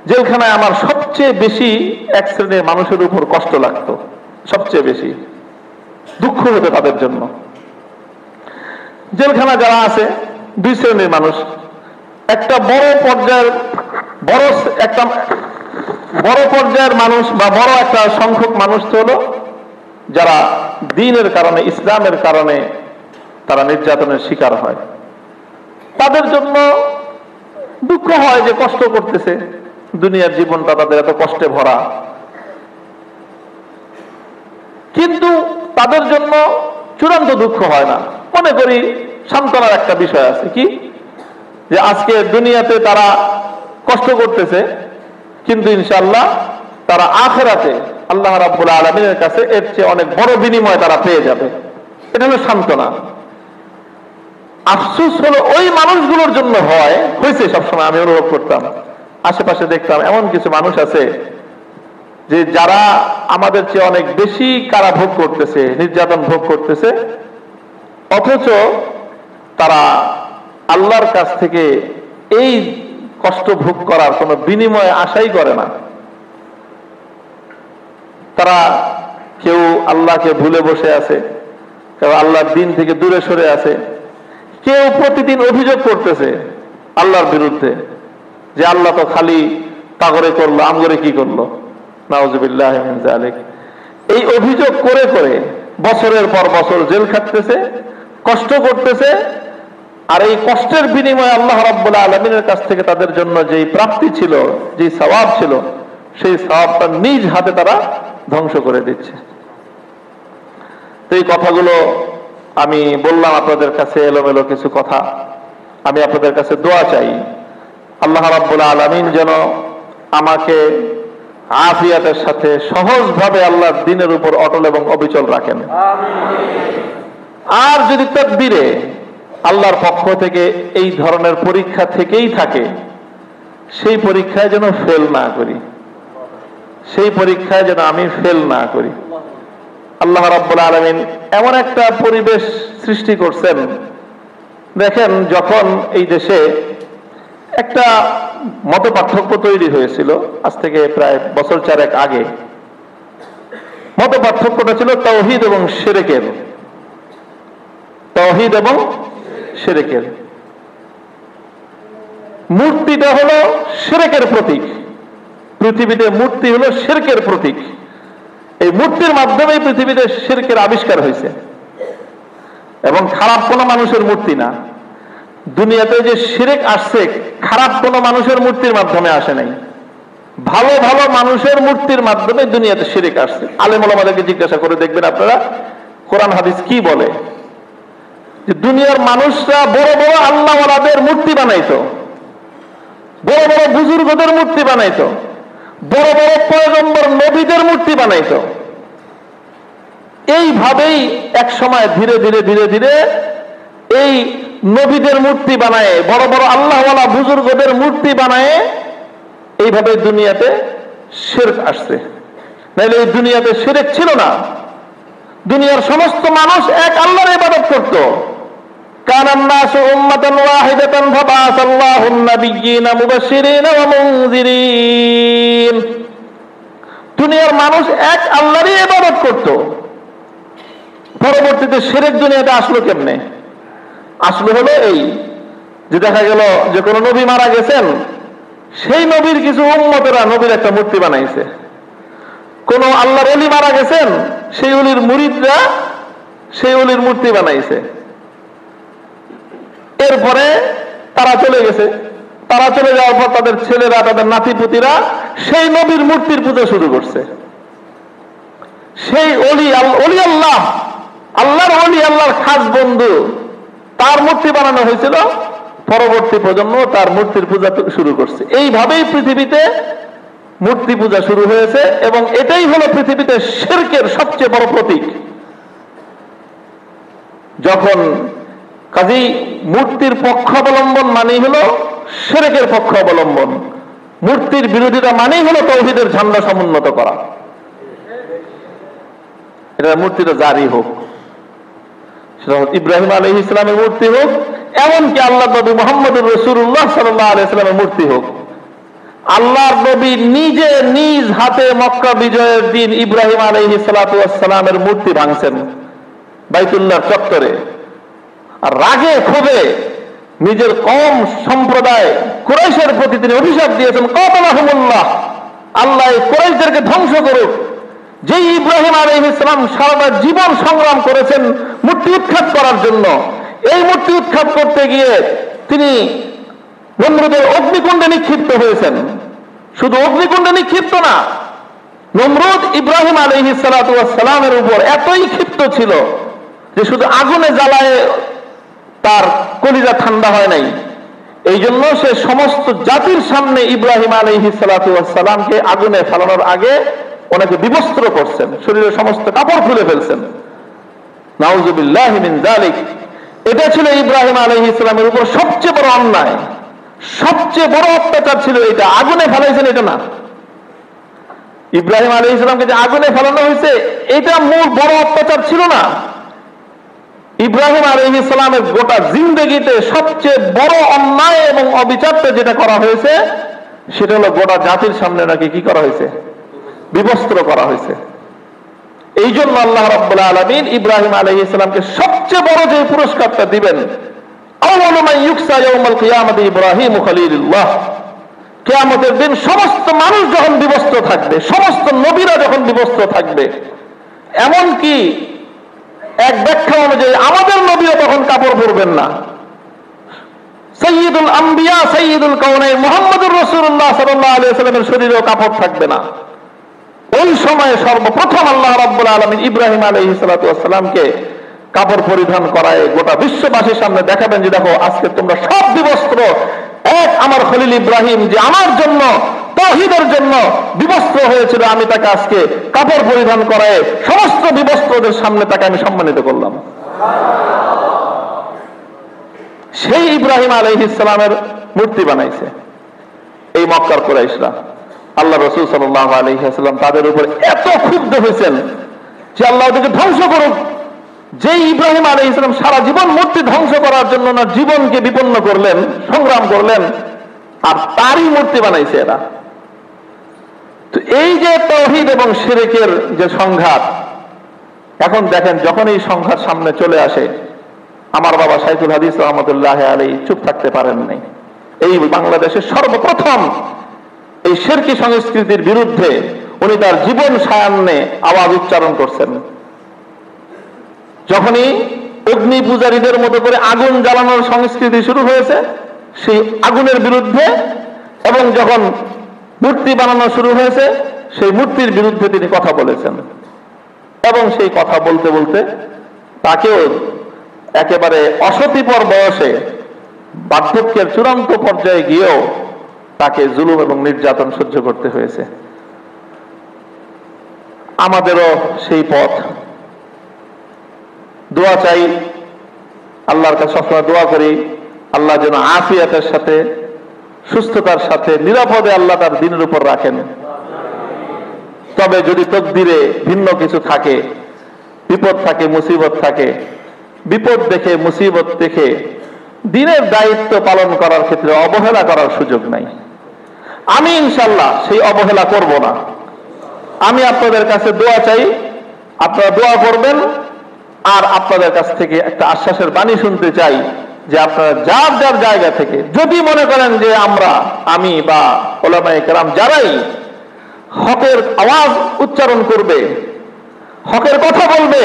জেলখানায় আমার সবচেয়ে বেশি এক শ্রেণীর মানুষের উপর কষ্ট লাগতো, সবচেয়ে বেশি দুঃখ হতো তাদের জন্য। জেলখানা যারা আছে দুই শ্রেণীর মানুষ। একটা বড় পর্যায়ের মানুষ বা বড় একটা সংখ্যক মানুষ তো হলো যারা দ্বীনের কারণে, ইসলামের কারণে তারা নির্যাতনের শিকার হয়। তাদের জন্য দুঃখ হয় যে কষ্ট করতেছে, দুনিয়ার জীবনটা তাদের এত কষ্টে ভরা। কিন্তু তাদের জন্য চূড়ান্ত দুঃখ হয় না। মনে করি সান্ত্বনার একটা বিষয় আছে, কি যে আজকে দুনিয়াতে তারা কষ্ট করতেছে, কিন্তু ইনশাআল্লাহ তারা আখিরাতে আল্লাহ রাব্বুল আলামিনের কাছে এর চেয়ে অনেক বড় বিনিময় তারা পেয়ে যাবে। এটা হলো সান্ত্বনা। আফসোস হলো ওই মানুষগুলোর জন্য হয়েছে সবসময়। আমি অনুভব করতাম, আশেপাশে দেখতাম এমন কিছু মানুষ আছে যে যারা আমাদের চেয়ে অনেক বেশি কারা ভোগ করতেছে, নির্যাতন ভোগ করতেছে, অথচ তারা আল্লাহর কাছ থেকে এই কষ্ট ভোগ করার কোনো বিনিময় আশাই করে না। তারা কেউ আল্লাহকে ভুলে বসে আছে, কেউ আল্লাহর দিন থেকে দূরে সরে আছে, কেউ প্রতিদিন অভিযোগ করতেছে আল্লাহর বিরুদ্ধে যে আল্লাহ তো খালি তাগরে করলো, আমগরে কি করলো, নাউজুবিল্লাহ মিন যালিক। এই অভিযোগ করে করে বছরের পর বছর জেল খাটতেছে, কষ্ট করতেছে, আর এই কষ্টের বিনিময়ে আল্লাহ রাব্বুল আলামিনের কাছ থেকে তাদের জন্য যেই প্রাপ্তি ছিল, যেই সওয়াব ছিল, সেই সওয়াবটা নিজ হাতে তারা ধ্বংস করে দিচ্ছে। তো এই কথাগুলো আমি বললাম আপনাদের কাছে, এলোমেলো কিছু কথা। আমি আপনাদের কাছে দোয়া চাই, আল্লাহ রাব্বুল আলামিন যেন আমাকে আফিয়াতের সাথে সহজভাবে আল্লাহর দ্বীনের উপর অটল এবং অবিচল রাখেন। আর যদি তাকদীরে আল্লাহর পক্ষ থেকে এই ধরনের পরীক্ষা থেকেই থাকে, সেই পরীক্ষায় যেন ফেল না করি, সেই পরীক্ষায় যেন আমি ফেল না করি। আল্লাহ রাব্বুল আলামিন এমন একটা পরিবেশ সৃষ্টি করছেন, দেখেন যখন এই দেশে একটা মত পার্থক্য তৈরি হয়েছিল আজ থেকে প্রায় বছর 4 আগে, মত পার্থক্যটা ছিল তাওহীদ এবং শিরকের। তাওহীদ এবং শিরকের। মূর্তিটা হলো শিরকের প্রতীক, পৃথিবীতে মূর্তি হলো শিরকের প্রতীক। এই মূর্তির মাধ্যমে পৃথিবীতে শিরকের আবিষ্কার হয়েছে, এবং খারাপ কোনো মানুষের মূর্তি না। দুনিয়াতে যে শিরক আসছে খারাপ কোনো মানুষের মূর্তির মাধ্যমে আসে নাই, ভালো ভালো মানুষের মূর্তির মাধ্যমে দুনিয়াতে শিরক আসছে। আলেম ওলামাদেরকে জিজ্ঞাসা করে দেখবেন আপনারা কোরআন হাদিস কি বলে, যে দুনিয়ার মানুষরা বড় বড় আল্লাহওয়ালাদের মূর্তি বানাইতো, বড় বড় বুজুর্গদের মূর্তি বানাইতো, বড় বড় পয়গম্বর নবীদের মূর্তি বানাইতো। এইভাবেই এক সময় ধীরে ধীরে ধীরে ধীরে এই নবীদের মূর্তি বানায়, বড় বড় আল্লাহওয়ালা বুজুর্গদের মূর্তি বানায়, এইভাবে দুনিয়াতে শিরক আসছে। নাইলে এই দুনিয়াতে শিরক ছিল না। দুনিয়ার সমস্ত মানুষ এক আল্লাহর ইবাদত করত। কানান নাসু উম্মাতান ওয়াহিদাতান ফাবাআসাল্লাহুন নাবিয়্যিনা মুবাশশিরিনা ওয়া মুনযিরিন। দুনিয়ার মানুষ এক আল্লাহরই ইবাদত করত। পরবর্তীতে শিরক দুনিয়াতে আসলো কেমনে? আসলো হলো এই যে দেখা গেল যে কোন নবী মারা গেছেন, সেই নবীর কিছু উম্মতেরা নবীর একটা মূর্তি বানাইছে। কোন আল্লাহর ওলি মারা গেছেন, সেই ওলির মুরিদরা সেই ওলির মূর্তি বানাইছে। এরপরে তারা চলে গেছে, তারা চলে যাওয়ার পর তাদের ছেলেরা, তাদের নাতিপুতিরা সেই নবীর মূর্তির পূজা শুরু করছে। সেই ওলি আল্লাহ, আল্লাহর ওলি, আল্লাহর খাস বন্ধু, তার মূর্তি বানানো হয়েছিল। পরবর্তী প্রজন্ম তার মূর্তির পূজা শুরু করছে। এইভাবেই পৃথিবীতে মূর্তি পূজা শুরু হয়েছে, এবং এটাই হলো পৃথিবীতে শিরকের সবচেয়ে বড় প্রতীক। যখন কাজী মূর্তির পক্ষ অবলম্বন মানেই হলো শিরকের পক্ষ অবলম্বন, মূর্তির বিরোধিতা মানেই হলো তাওহীদের ঝান্ডা সমুন্নত করা। এটা মূর্তিটা জারি হোক, সেটা ইব্রাহিম আলাইহিস সালামের মূর্তি হোক, এমনকি আল্লাহ নবী মুহাম্মদুর রাসূলুল্লাহ সাল্লাল্লাহু আলাইহি ওয়াসাল্লামের মূর্তি হোক, আল্লাহর নবী নিজে নিজ হাতে মক্কা বিজয়ের দিন ইব্রাহিম আলাইহিস সালাতু ওয়াস সালামের মূর্তি ভাঙছেন বাইতুল্লাহর চত্বরে। আর রাগে ক্ষোভে নিজের কওম সম্প্রদায় কুরাইশের প্রতি তিনি অভিশাপ দিয়েছেন, কাতালাহুমুল্লাহ, আল্লাহ কুরাইশদেরকে ধ্বংস করুক। যেই ইব্রাহিম আলাইহিস সালাম সারা জীবন সংগ্রাম করেছেন মূর্তি উৎখাত করার জন্য, এই মূর্তি উৎখাত করতে গিয়ে তিনি নমরুদের অগ্নিকুণ্ডে নিক্ষিপ্ত হয়েছেন। শুধু অগ্নিকুণ্ডে নিক্ষিপ্ত না, নমরুদ ইব্রাহিম আলাইহিস সালাতু ওয়াস সালামের উপর এতই ক্ষিপ্ত ছিল যে শুধু আগুনে জ্বালায় তার কলিজা ঠান্ডা হয় নাই। এই জন্য সে সমস্ত জাতির সামনে ইব্রাহিম আলাইহিস সালাতু ওয়াস সালামকে আগুনে ফেলানোর আগে ওনাকে বিবস্ত্র করছেন, শরীরের সমস্ত কাপড় খুলে ফেলছেন। নাউযুবিল্লাহি মিন যালিক। এটা ছিল ইব্রাহিম আলাইহিস সালামের উপর সবচেয়ে বড় অন্যায়, সবচেয়ে বড় অত্যাচার ছিল এটা। আগুনে ফেলাইছেন এটা না, ইব্রাহিম আলাইহিস সালামকে যে আগুনে ফেলানো হয়েছে এটা মূল বড় অত্যাচার ছিল না। ইব্রাহিম আলাইহিস সালামের গোটা জিন্দেগিতে সবচেয়ে বড় অন্যায় এবং অবিচারটা যেটা করা হয়েছে সেটা হলো গোটা জাতির সামনে নাকি কি করা হয়েছে, বিবস্ত্র করা হয়েছে। এই জন্য আল্লাহ রাব্বুল আলামিন ইব্রাহিম আলাইহিস সালামকে সবচেয়ে বড় যে পুরস্কারটা দিবেন, আউয়ালু মান ইউকসা ইয়াউমাল কিয়ামাতি ইব্রাহিম খলিলুল্লাহ, কিয়ামতের দিন সমস্ত মানুষ যখন বিবস্ত্র থাকবে, সমস্ত নবীরা যখন বিবস্ত্র থাকবে, এমন কি এক ব্যাখ্যা অনুযায়ী আমাদের নবীও তখন কাপড় পরবেন না। সাইয়্যিদুল আম্বিয়া সাইয়্যিদুল কাউনাইন মুহাম্মদুর রাসূলুল্লাহ সাল্লাল্লাহু আলাইহি ওয়াসাল্লামের শরীরেও কাপড় থাকবে না। ওই সময়ে সর্বপ্রথম আল্লাহ রাব্বুল আলামিন ইব্রাহিম আলাইহিস সালাতু ওয়াস সালামকে কাপড় পরিধান করায় গোটা বিশ্ববাসীর সামনে দেখাবেন যে দেখো আজকে তোমরা সব বিবস্ত্র, এক আমার খলিল ইব্রাহিম যে আমার জন্য তাওহীদের জন্য বিবস্ত্র হয়েছিল, আমি তাকে আজকে কাপড় পরিধান করায় সমস্ত বিবস্ত্রদের সামনে তাকে আমি সম্মানিত করলাম। সেই ইব্রাহিম আলাইহিস সালামের মূর্তি বানাইছে এই মক্কার কুরাইশরা। আল্লাহ রাসূল সাল্লাল্লাহু আলাইহি ওয়াসাল্লাম তাদের উপর এত ক্ষুব্ধ হয়েছেন যে আল্লাহ ওদেরকে ধ্বংস করুক। যে ইব্রাহিম আলাইহিস সালাম সারা জীবন মূর্তি ধ্বংস করার জন্য না জীবনকে বিপন্ন করলেন, সংগ্রাম করলেন, আর তারই মূর্তি বানাইছে এরা। তো এই যে তাওহীদ এবং শিরকের যে সংঘাত, এখন দেখেন যখন এই সংঘাত সামনে চলে আসে, আমার বাবা শাইখুল হাদিস রাহমাতুল্লাহি আলাইহি চুপ থাকতে পারেন নাই। এই বাংলাদেশের সর্বপ্রথম এই শিরকি সংস্কৃতির বিরুদ্ধে উনি তার জীবন সায়ান্নে আওয়াজ উচ্চারণ করছেন। যখনই অগ্নি পূজারীদের মতো করে আগুন জ্বালানোর সংস্কৃতি শুরু হয়েছে সেই আগুনের বিরুদ্ধে, এবং যখন মূর্তি বানানো শুরু হয়েছে সেই মূর্তির বিরুদ্ধে তিনি কথা বলেছেন। এবং সেই কথা বলতে বলতে তাকেও একেবারে অসতিপর বয়সে বার্ধক্যের চূড়ান্ত পর্যায়ে গিয়েও তাকে জুলুম এবং নির্যাতন সহ্য করতে হয়েছে। আমাদেরও সেই পথ। দোয়া চাই, আল্লাহর কাছে সবসময় দোয়া করি আল্লাহ যেন আফিয়াতের সাথে, সুস্থতার সাথে, নিরাপদে আল্লাহ তার দিনের উপর রাখেন। তবে যদি তকদিরে ভিন্ন কিছু থাকে, বিপদ থাকে, মুসিবত থাকে, বিপদ দেখে মুসিবত দেখে দিনের দায়িত্ব পালন করার ক্ষেত্রে অবহেলা করার সুযোগ নাই। আমি ইনশাআল্লাহ সেই অবহেলা করব না। আমি আপনাদের কাছে দোয়া চাই, আপনারা দোয়া করবেন, আর আপনাদের কাছ থেকে একটা আশ্বাসের বাণী শুনতে চাই যে আপনারা যার যার জায়গা থেকে যদি মনে করেন যে আমি বা উলামায়ে কেরাম যারাই হকের আওয়াজ উচ্চারণ করবে, হকের কথা বলবে,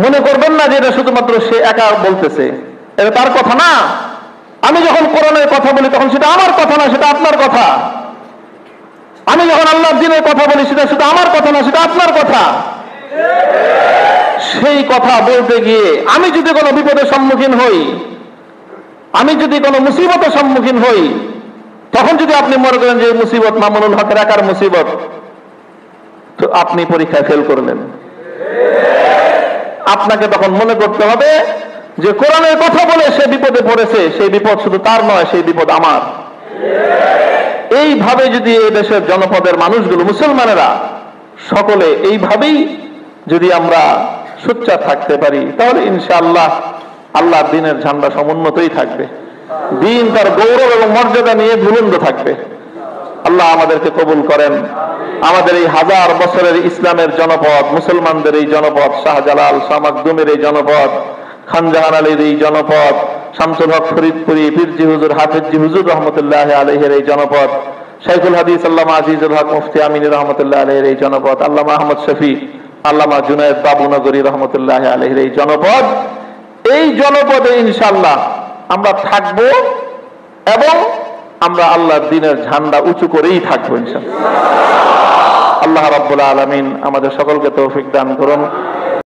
মনে করবেন না যে এটা শুধুমাত্র সে একা বলতেছে, এটা তার কথা না। আমি যখন কোরআনের কথা বলি তখন সেটা আমার কথা না, সেটা আপনার কথা। আমি যখন আল্লাহর দ্বীনের কথা বলি সেটা শুধু আমার কথা না, সেটা আপনার কথা। সেই কথা বলতে গিয়ে আমি যদি কোনো বিপদের সম্মুখীন হই, আমি যদি কোনো মুসিবতের সম্মুখীন হই, তখন যদি আপনি মনে করেন যে মুসিবত মামুনুল হকের একার মুসিবত, তো আপনি পরীক্ষায় ফেল করলেন। আপনাকে তখন মনে করতে হবে যে কোরআনের কথা বলে সে বিপদে পড়েছে, সেই বিপদ শুধু তার নয়, সেই বিপদ আমার। এইভাবে যদি এই দেশের জনপদের মানুষগুলো, মুসলমানেরা সকলে এইভাবেই যদি আমরা সোচ্চার থাকতে পারি, তাহলে ইনশাআল্লাহ আল্লাহর দ্বীনের ঝান্ডা সমুন্নতই থাকবে, দ্বীন তার গৌরব এবং মর্যাদা নিয়ে বুলন্দ থাকবে। আল্লাহ আমাদেরকে কবুল করেন। আমাদের এই 1000 বছরের ইসলামের জনপদ, মুসলমানদের এই জনপদ, শাহজালাল, শাহ মাকদুমের এই জনপদ, খানজাহান আলীর এই জনপদ, শামসুল হক ফরিদপুরি, পীরজি হুজুর, হাফিজি হুজুর রহমতুল্লাহ আলাইহির এই জনপদ, শাইখুল হাদিস আল্লামা আজিজুল হক মুফতি আমিনী রহমতুল্লাহ আলাইহির এই জনপদ, আল্লামা আহমদ শফি, আল্লামা জুনায়েদ বাবুনগরী রহমতুল্লাহ আলাইহির এই জনপদ, এই জনপদে ইনশাআল্লাহ আমরা থাকব এবং আমরা আল্লাহর দ্বীনের ঝান্ডা উঁচু করেই থাকবো ইনশাআল্লাহ। আল্লাহ রাব্বুল আলামিন আমাদের সকলকে তৌফিক দান করুন।